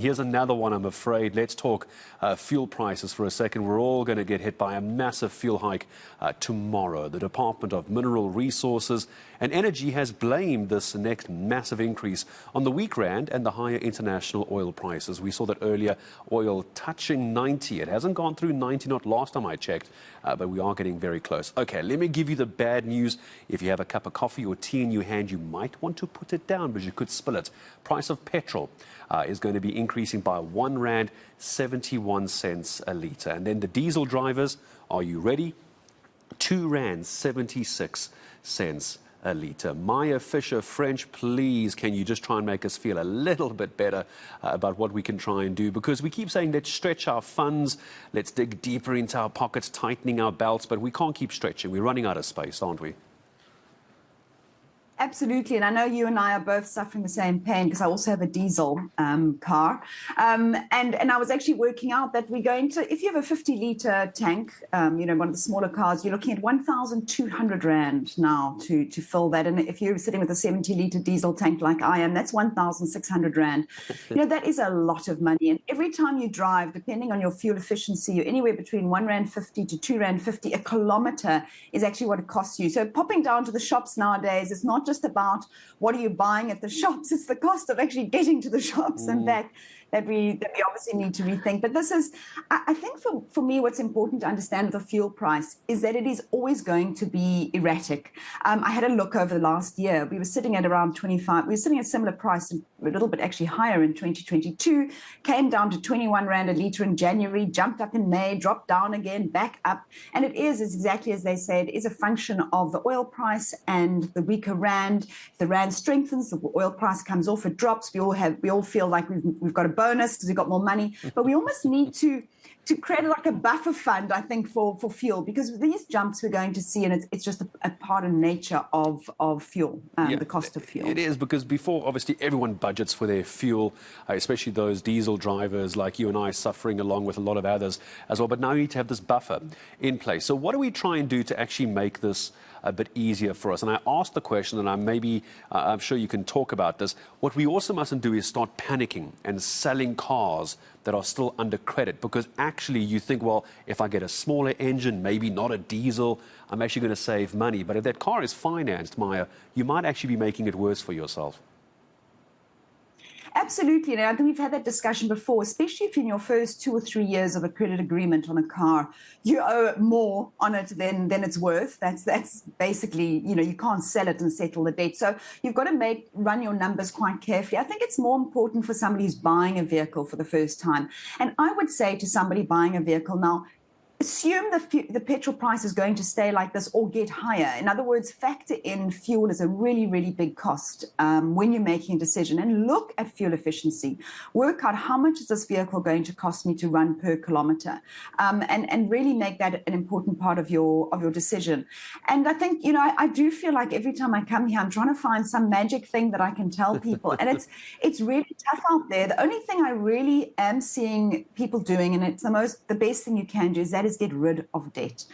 Here's another one, I'm afraid. Let's talk fuel prices for a second. We're all going to get hit by a massive fuel hike tomorrow. The Department of Mineral Resources and Energy has blamed this next massive increase on the weak rand and the higher international oil prices. We saw that earlier, oil touching 90. It hasn't gone through 90, not last time I checked, but we are getting very close. Okay, let me give you the bad news. If you have a cup of coffee or tea in your hand, you might want to put it down because you could spill it. Price of petrol is going to be increasing by R1.71 a litre. And then the diesel drivers, are you ready? R2.76 a litre. Maya Fisher French, please, can you just try and make us feel a little bit better about what we can try and do? Because we keep saying let's stretch our funds, let's dig deeper into our pockets, tightening our belts, but we can't keep stretching. We're running out of space, aren't we? Absolutely, and I know you and I are both suffering the same pain because I also have a diesel car, and I was actually working out that we're going to, if you have a 50-litre tank, one of the smaller cars, you're looking at 1,200 rand now to fill that, and if you're sitting with a 70-litre diesel tank like I am, that's 1,600 rand. That is a lot of money, and every time you drive, depending on your fuel efficiency, you're anywhere between R1.50 to R2.50 a kilometre is actually what it costs you. So popping down to the shops nowadays, it's not just about what are you buying at the shops, it's the cost of actually getting to the shops and back that we obviously need to rethink. But this is, I think for me, what's important to understand with the fuel price is that it is always going to be erratic. I had a look over the last year. We were sitting at around 25. We were sitting at a similar price, a little bit actually higher in 2022, came down to 21 Rand a litre in January, jumped up in May, dropped down again, back up. And it is exactly as they say, it is a function of the oil price and the weaker rand. If the rand strengthens, the oil price comes off, it drops. We all feel like we've got a bonus because we've got more money, but we almost need to create like a buffer fund, I think, for fuel, because these jumps we're going to see, and it's just a part of nature of fuel, the cost of fuel. It is, because before, obviously, everyone budgets for their fuel, especially those diesel drivers like you and I suffering along with a lot of others as well. But now you need to have this buffer in place. So what do we try and do to actually make this a bit easier for us? And I asked the question, and I'm sure you can talk about this. What we also mustn't do is start panicking and selling cars that are still under credit, because actually you think, well, if I get a smaller engine, maybe not a diesel, I'm actually going to save money. But if that car is financed, Maya, you might actually be making it worse for yourself. Absolutely. I think we've had that discussion before, especially if in your first 2 or 3 years of a credit agreement on a car, you owe more on it than it's worth. That's basically, you can't sell it and settle the debt. So you've got to run your numbers quite carefully. I think it's more important for somebody who's buying a vehicle for the first time. And I would say to somebody buying a vehicle now, assume the petrol price is going to stay like this or get higher. In other words, factor in fuel as a really, really big cost when you're making a decision, and look at fuel efficiency. Work out how much is this vehicle going to cost me to run per kilometre, and really make that an important part of your decision. And I think, I do feel like every time I come here, I'm trying to find some magic thing that I can tell people. And it's really tough out there. The only thing I really am seeing people doing, and it's the best thing you can do, is get rid of debt.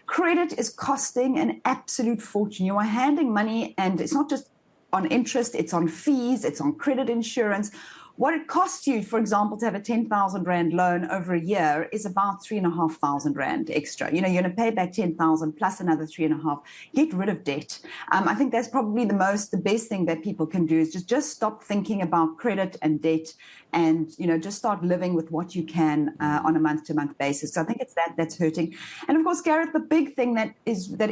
Credit is costing an absolute fortune. You are handing money, and it's not just on interest, it's on fees, it's on credit insurance. What it costs you, for example, to have a 10,000 Rand loan over a year is about 3,500 Rand extra. You're going to pay back 10,000 plus another 3,500. Get rid of debt. I think that's probably the best thing that people can do, is just stop thinking about credit and debt, and just start living with what you can on a month-to-month basis. So I think it's that's hurting. And of course, Gareth, the big thing that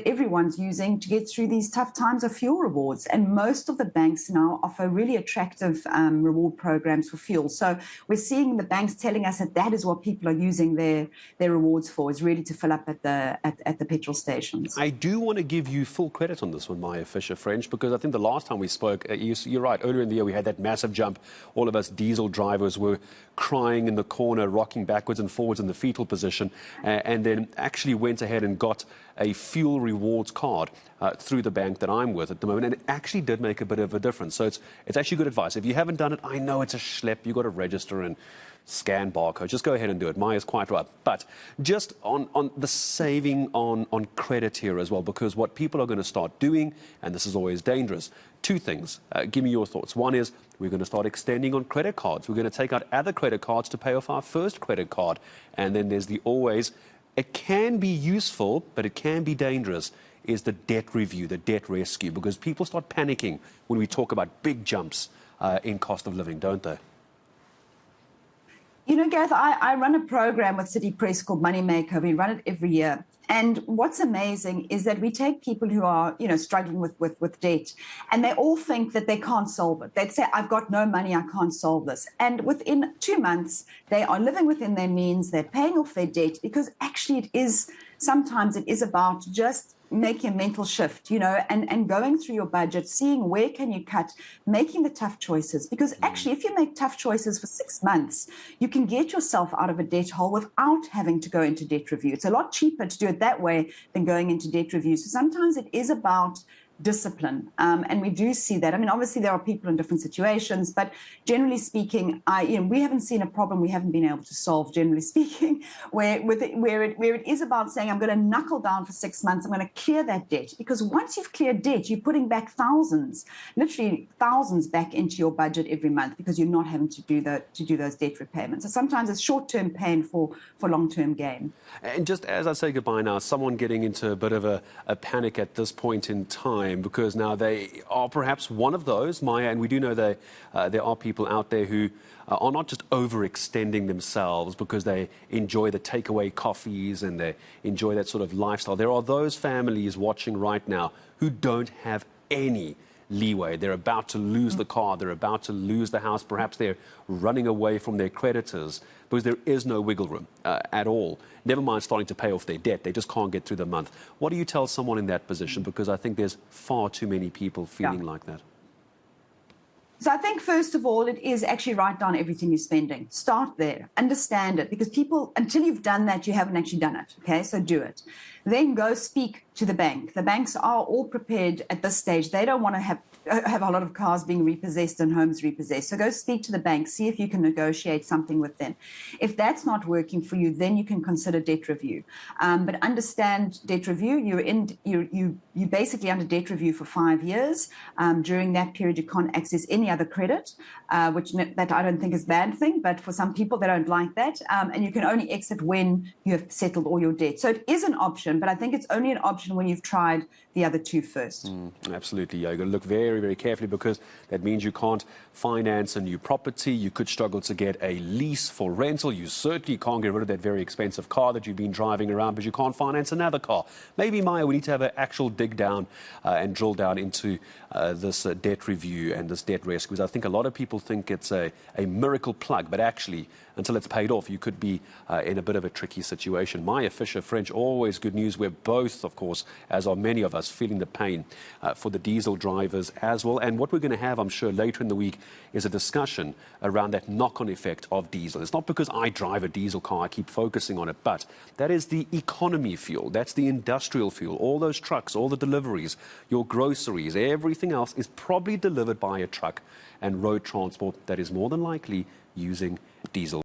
everyone's using to get through these tough times are fuel rewards. And most of the banks now offer really attractive reward programs for fuel. So we're seeing the banks telling us that is what people are using their rewards for, is really to fill up at the petrol stations. I do want to give you full credit on this one, Maya Fisher French, because I think the last time we spoke, you're right, earlier in the year we had that massive jump. All of us diesel drivers were crying in the corner, rocking backwards and forwards in the fetal position, and then actually went ahead and got a fuel rewards card. through the bank that I'm with at the moment, and it actually did make a bit of a difference. So it's actually good advice. If you haven't done it, I know it's a schlep. You've got to register and scan barcode. Just go ahead and do it. Maya's quite right. But just on the saving on credit here as well, because what people are going to start doing, and this is always dangerous, two things. Give me your thoughts. One is we're going to start extending on credit cards. We're going to take out other credit cards to pay off our first credit card. And then there's the always, it can be useful, but it can be dangerous, is the debt review, the debt rescue, because people start panicking when we talk about big jumps in cost of living, don't they? You know, Gareth, I run a program with City Press called Moneymaker. We run it every year. And what's amazing is that we take people who are, struggling with debt, and they all think that they can't solve it. They'd say, I've got no money, I can't solve this. And within 2 months, they are living within their means, they're paying off their debt, because actually sometimes it is about just making a mental shift, and going through your budget, seeing where can you cut, making the tough choices. Because actually, if you make tough choices for 6 months, you can get yourself out of a debt hole without having to go into debt review. It's a lot cheaper to do it that way than going into debt review. So sometimes it is about discipline. And we do see that. I mean, obviously, there are people in different situations, but generally speaking, we haven't seen a problem we haven't been able to solve, generally speaking, where it is about saying, I'm going to knuckle down for 6 months, I'm going to clear that debt. Because once you've cleared debt, you're putting back literally thousands back into your budget every month, because you're not having to do those debt repayments. So sometimes it's short-term pain for long-term gain. And just as I say goodbye now, someone getting into a bit of a panic at this point in time, because now they are perhaps one of those, Maya, and we do know there are people out there who are not just overextending themselves because they enjoy the takeaway coffees and they enjoy that sort of lifestyle. There are those families watching right now who don't have any leeway. They're about to lose the car, they're about to lose the house, perhaps they're running away from their creditors because there is no wiggle room at all. Never mind starting to pay off their debt, they just can't get through the month. What do you tell someone in that position? Because I think there's far too many people feeling like that. So I think, first of all, it is actually write down everything you're spending. Start there. Understand it. Because people, until you've done that, you haven't actually done it. Okay, so do it. Then go speak to the bank. The banks are all prepared at this stage. They don't want to have a lot of cars being repossessed and homes repossessed. So go speak to the bank, see if you can negotiate something with them. If that's not working for you, then you can consider debt review. But understand debt review. You're basically under debt review for 5 years. During that period, you can't access any other credit, that I don't think is a bad thing, but for some people, they don't like that. And you can only exit when you have settled all your debt. So it is an option, but I think it's only an option when you've tried the other two first. Absolutely. You've got to look very, very carefully, because that means you can't finance a new property. You could struggle to get a lease for rental. You certainly can't get rid of that very expensive car that you've been driving around, but you can't finance another car. Maybe, Maya, we need to have an actual dig down and drill down into this debt review and this debt rescue. Because I think a lot of people think it's a miracle plug, but actually, until it's paid off, you could be in a bit of a tricky situation. Maya Fisher-French, always good news. We're both, of course, as are many of us, feeling the pain for the diesel drivers as well. And what we're going to have, I'm sure, later in the week is a discussion around that knock-on effect of diesel. It's not because I drive a diesel car, I keep focusing on it, but that is the economy fuel. That's the industrial fuel. All those trucks, all the deliveries, your groceries, everything else is probably delivered by a truck and road transport that is more than likely using diesel.